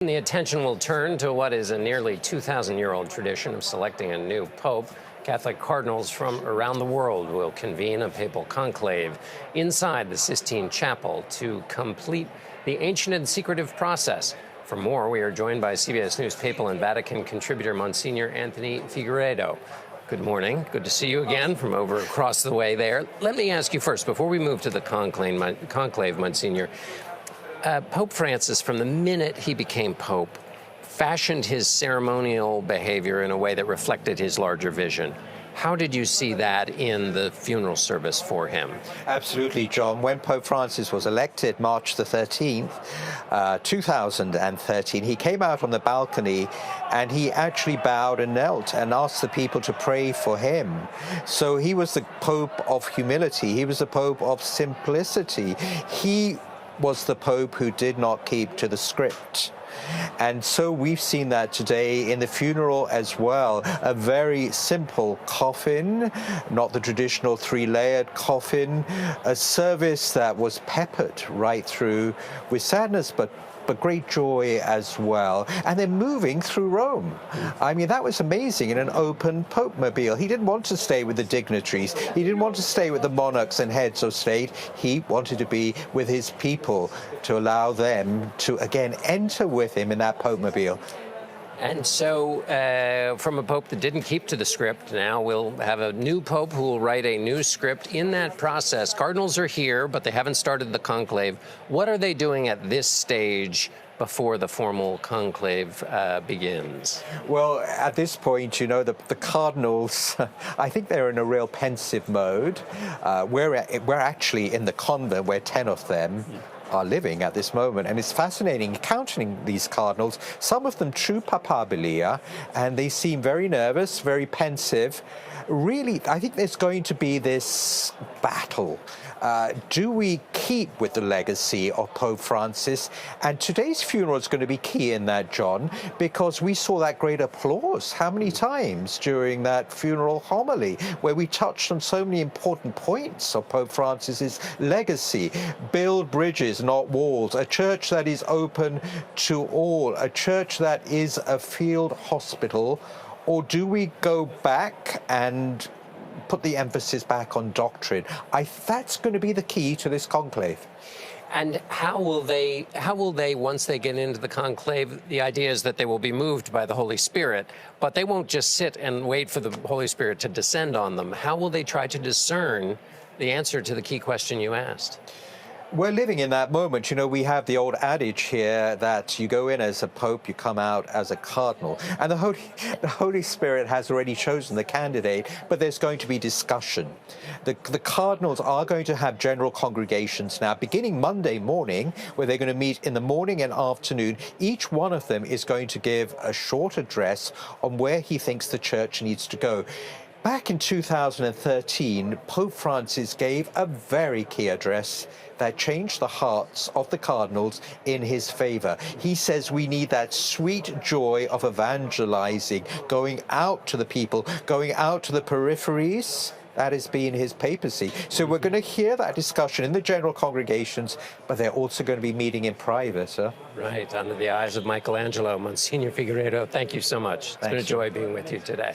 The attention will turn to what is a nearly 2,000-year-old tradition of selecting a new pope. Catholic cardinals from around the world will convene a papal conclave inside the Sistine Chapel to complete the ancient and secretive process. For more, we are joined by CBS News papal and Vatican contributor Monsignor Anthony Figueiredo. Good morning. Good to see you again from over across the way there. Let me ask you first, before we move to the conclave, Monsignor, Pope Francis, from the minute he became Pope, fashioned his ceremonial behavior in a way that reflected his larger vision. How did you see that in the funeral service for him? Absolutely, John. When Pope Francis was elected March the 13th, 2013, he came out on the balcony and he actually bowed and knelt and asked the people to pray for him. So he was the Pope of humility. He was the Pope of simplicity. He was the Pope who did not keep to the script. And so we've seen that today in the funeral as well. A very simple coffin, not the traditional three-layered coffin, a service that was peppered right through with sadness, but great joy as well. And they're moving through Rome. I mean, that was amazing in an open Pope-mobile. He didn't want to stay with the dignitaries. He didn't want to stay with the monarchs and heads of state. He wanted to be with his people, to allow them to, again, enter with him in that Pope-mobile. And so, from a pope that didn't keep to the script, now we'll have a new pope who will write a new script. In that process, cardinals are here, but they haven't started the conclave. What are they doing at this stage before the formal conclave begins? Well, at this point, you know, the cardinals, I think they're in a real pensive mode. We're actually in the convent where 10 of them are living at this moment, and it's fascinating counting these cardinals, some of them true papabilia, and they seem very nervous, very pensive. Really, I think there's going to be this battle. Do we keep with the legacy of Pope Francis? And today's funeral is going to be key in that, John, because we saw that great applause how many times during that funeral homily, where we touched on so many important points of Pope Francis's legacy. Build bridges, not walls. A church that is open to all. A church that is a field hospital. Or do we go back and put the emphasis back on doctrine? That's going to be the key to this conclave. And how will they, once they get into the conclave, the idea is that they will be moved by the Holy Spirit, but they won't just sit and wait for the Holy Spirit to descend on them. How will they try to discern the answer to the key question you asked? We're living in that moment. You know, we have the old adage here that you go in as a pope, you come out as a cardinal. And the Holy Spirit has already chosen the candidate, but there's going to be discussion. The cardinals are going to have general congregations now, beginning Monday morning, where they're going to meet in the morning and afternoon. Each one of them is going to give a short address on where he thinks the church needs to go. Back in 2013, Pope Francis gave a very key address that changed the hearts of the cardinals in his favor. He says we need that sweet joy of evangelizing, going out to the people, going out to the peripheries. That has been his papacy. So we're going to hear that discussion in the general congregations, but they're also going to be meeting in private. Right, under the eyes of Michelangelo. Monsignor Figueiredo, thank you so much. It's been a joy being with you today.